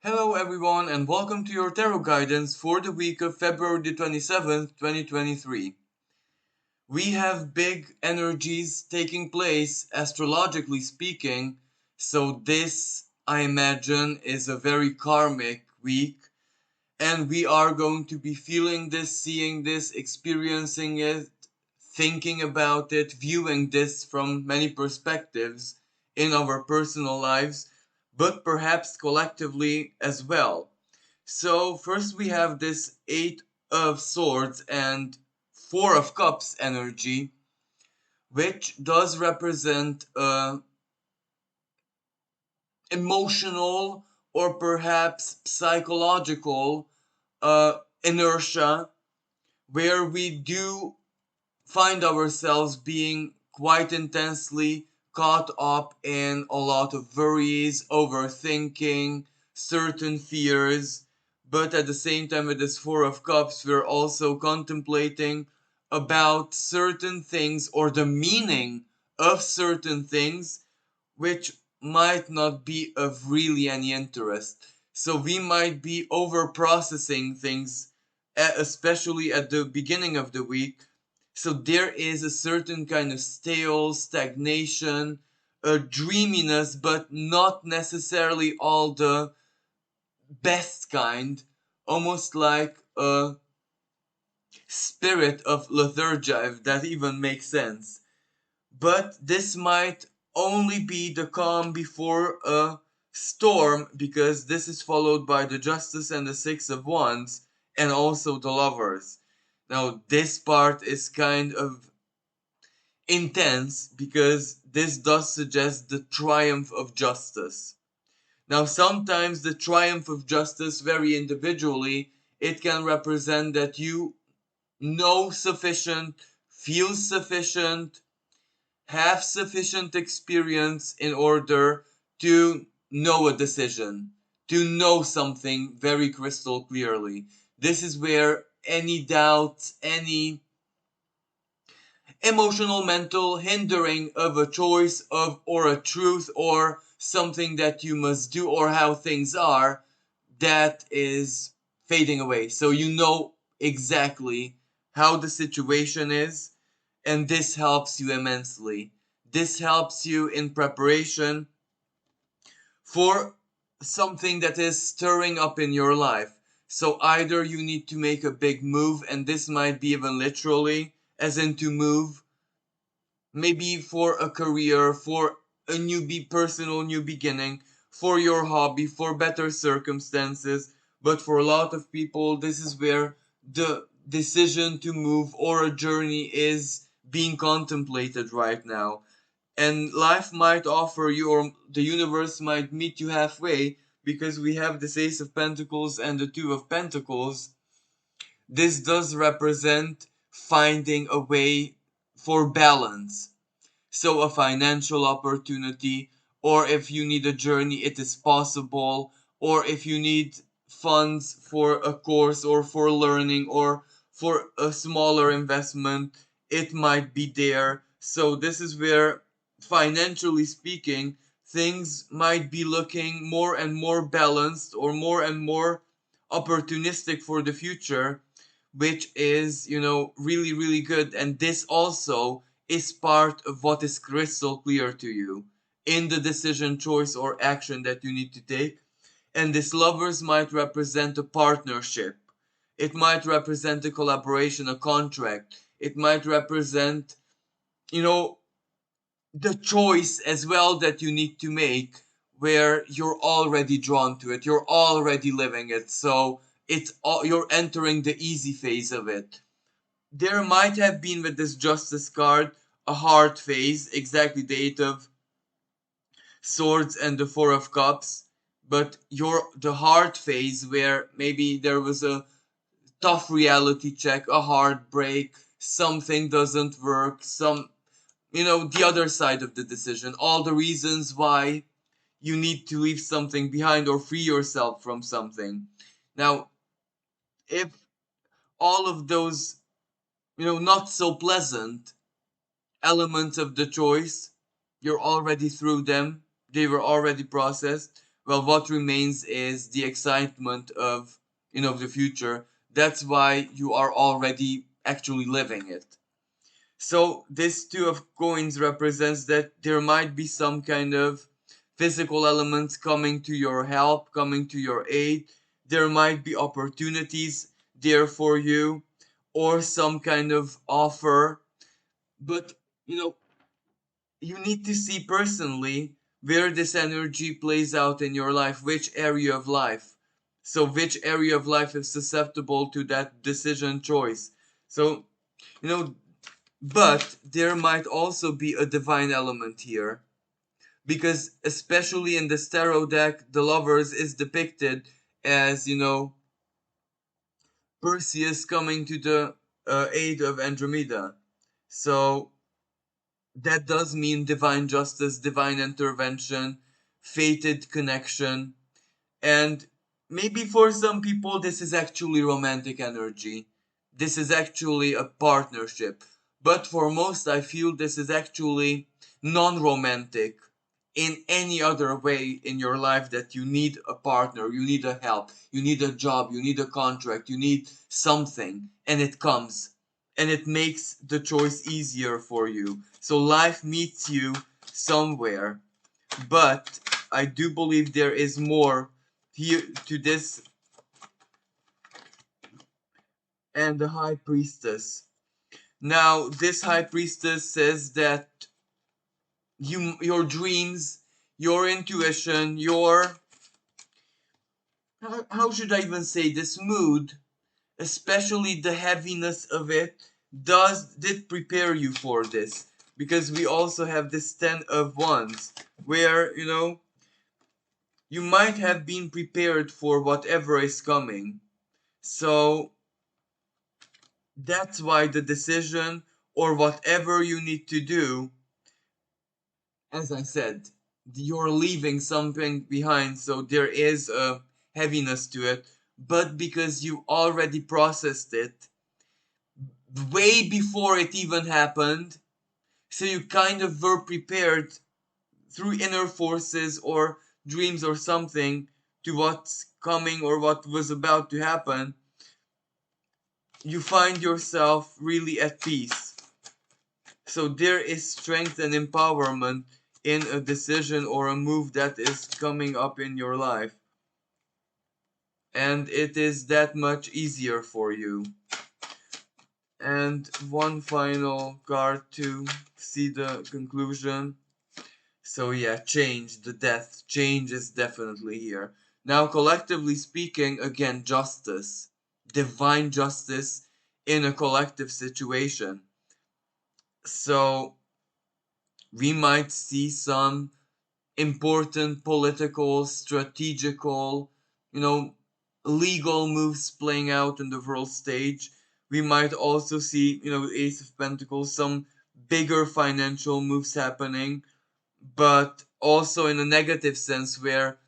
Hello everyone and welcome to your tarot guidance for the week of February the 27th, 2023. We have big energies taking place astrologically speaking, so this, I imagine, is a very karmic week and we are going to be feeling this, seeing this, experiencing it, thinking about it, viewing this from many perspectives in our personal lives, but perhaps collectively as well. So, first we have this Eight of Swords and Four of Cups energy, which does represent emotional or perhaps psychological inertia where we do find ourselves being quite intensely caught up in a lot of worries, overthinking, certain fears. But at the same time, with this Four of Cups, we're also contemplating about certain things or the meaning of certain things which might not be of really any interest. So we might be over processing things, especially at the beginning of the week. So there is a certain kind of stale stagnation, a dreaminess, but not necessarily all the best kind, almost like a spirit of lethargia, if that even makes sense. But this might only be the calm before a storm, because this is followed by the Justice and the Six of Wands and also the Lovers. Now, this part is kind of intense because this does suggest the triumph of justice. Now, sometimes the triumph of justice, very individually, it can represent that you know sufficient, feel sufficient, have sufficient experience in order to know a decision, to know something very crystal clearly. This is where any doubt, any emotional, mental hindering of a choice of or a truth or something that you must do or how things are, that is fading away. So you know exactly how the situation is, and this helps you immensely. This helps you in preparation for something that is stirring up in your life. So either you need to make a big move, and this might be even literally, as in to move, maybe for a career, for a personal new beginning, for your hobby, for better circumstances. But for a lot of people, this is where the decision to move or a journey is being contemplated right now. And life might offer you, or the universe might meet you halfway, because we have this Ace of Pentacles and the Two of Pentacles. This does represent finding a way for balance. So a financial opportunity, or if you need a journey, it is possible, or if you need funds for a course or for learning or for a smaller investment, it might be there. So this is where, financially speaking, things might be looking more and more balanced or more and more opportunistic for the future, which is, really, really good. And this also is part of what is crystal clear to you in the decision, choice, or action that you need to take. And this Lovers might represent a partnership. It might represent a collaboration, a contract. It might represent, you know, the choice as well that you need to make, where you're already drawn to it, you're already living it, so you're entering the easy phase of it. There might have been with this Justice card a hard phase, exactly the Eight of Swords and the Four of Cups, but the hard phase where maybe there was a tough reality check, a heartbreak, something doesn't work, the other side of the decision, all the reasons why you need to leave something behind or free yourself from something. Now, if all of those, not so pleasant elements of the choice, you're already through them, they were already processed, well, what remains is the excitement of, the future. That's why you are already actually living it. So this two of coins represents that there might be some kind of physical elements coming to your help, coming to your aid. There might be opportunities there for you, or some kind of offer. But you know, you need to see personally where this energy plays out in your life, which area of life. So which area of life is susceptible to that decision choice. So, you know, but there might also be a divine element here, because especially in the tarot deck, the lovers is depicted as, Perseus coming to the aid of Andromeda. So that does mean divine justice, divine intervention, fated connection, and maybe for some people this is actually romantic energy. This is actually a partnership. But for most, I feel this is actually non romantic in any other way in your life, that you need a partner, you need a help, you need a job, you need a contract, you need something, and it comes. And it makes the choice easier for you. So life meets you somewhere. But I do believe there is more here to this. And the high priestess. Now, this high priestess says that your dreams, your intuition, your, how should I even say, this mood, especially the heaviness of it, did prepare you for this. Because we also have this 10 of Wands, where, you might have been prepared for whatever is coming. So that's why the decision, or whatever you need to do, as I said, you're leaving something behind, so there is a heaviness to it. But because you already processed it way before it even happened, so you kind of were prepared through inner forces or dreams or something to what's coming or what was about to happen, you find yourself really at peace. So there is strength and empowerment in a decision or a move that is coming up in your life. And it is that much easier for you. And one final card to see the conclusion. So yeah, change, the death. Change is definitely here. Now, collectively speaking, again, justice. Divine justice in a collective situation. So we might see some important political, strategical, you know, legal moves playing out in the world stage. We might also see, Ace of Pentacles, some bigger financial moves happening, but also in a negative sense where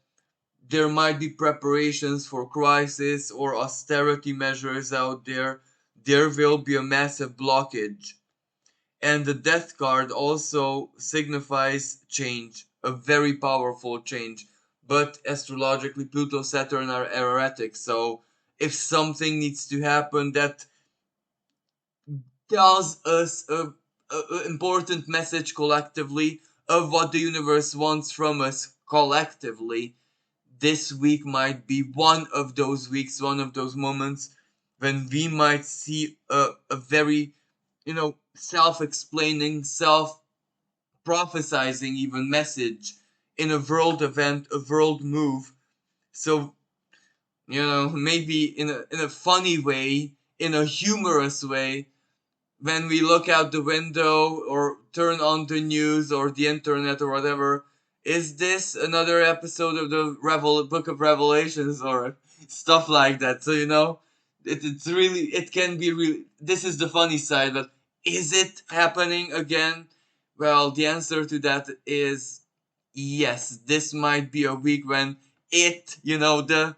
there might be preparations for crisis or austerity measures out there. There will be a massive blockage. And the death card also signifies change, a very powerful change. But astrologically, Pluto, Saturn are erratic. So if something needs to happen that tells us a important message collectively of what the universe wants from us collectively, this week might be one of those weeks, one of those moments when we might see a very, self-explaining, self-prophesizing even message in a world event, a world move. So, maybe in a funny way, in a humorous way, when we look out the window or turn on the news or the internet or whatever, is this another episode of the Book of Revelations or stuff like that? So it's really, it can be really. This is the funny side, but is it happening again? Well, the answer to that is yes. This might be a week when the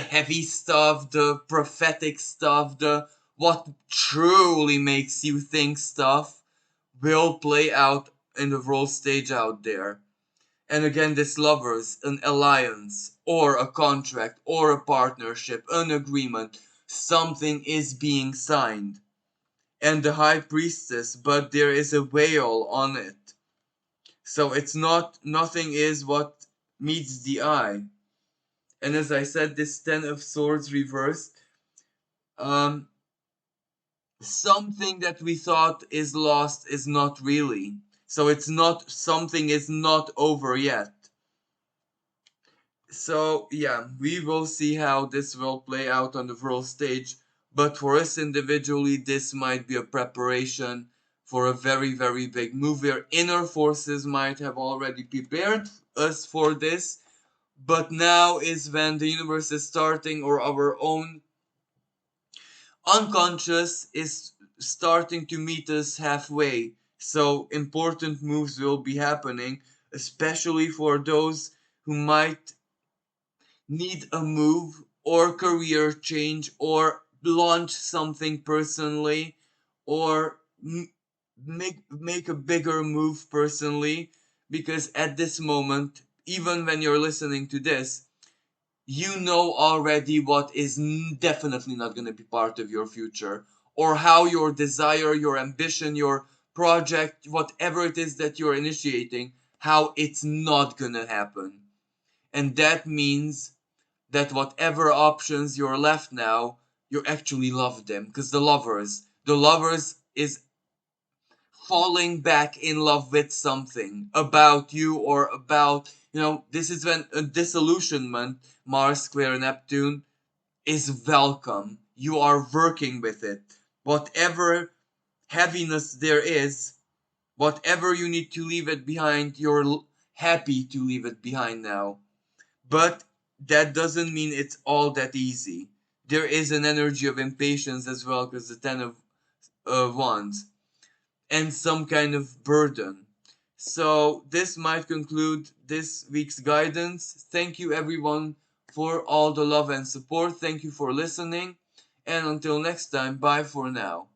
heavy stuff, the prophetic stuff, the what truly makes you think stuff will play out in the world stage out there. And again, this lovers, an alliance, or a contract, or a partnership, an agreement, something is being signed. And the high priestess, but there is a veil on it. So it's not, nothing is what meets the eye. And as I said, this Ten of Swords reversed, um, something that we thought is lost is not really. So it's not, something is not over yet. So yeah, we will see how this will play out on the world stage. But for us individually, this might be a preparation for a very, very big move. Where inner forces might have already prepared us for this. But now is when the universe is starting, or our own unconscious is starting to meet us halfway. So important moves will be happening, especially for those who might need a move or career change or launch something personally or make a bigger move personally, because at this moment, even when you're listening to this, you know already what is definitely not going to be part of your future, or how your desire, your ambition, your project, whatever it is that you're initiating, how it's not going to happen. And that means that whatever options you're left now, you actually love them, because the lovers is falling back in love with something about you, or about, this is when a disillusionment, Mars square Neptune, is welcome. You are working with it. Whatever heaviness there is, whatever you need to leave it behind, you're happy to leave it behind now. But that doesn't mean it's all that easy. There is an energy of impatience as well, because the Ten of Wands, and some kind of burden. So this might conclude this week's guidance. Thank you everyone for all the love and support. Thank you for listening. And until next time, bye for now.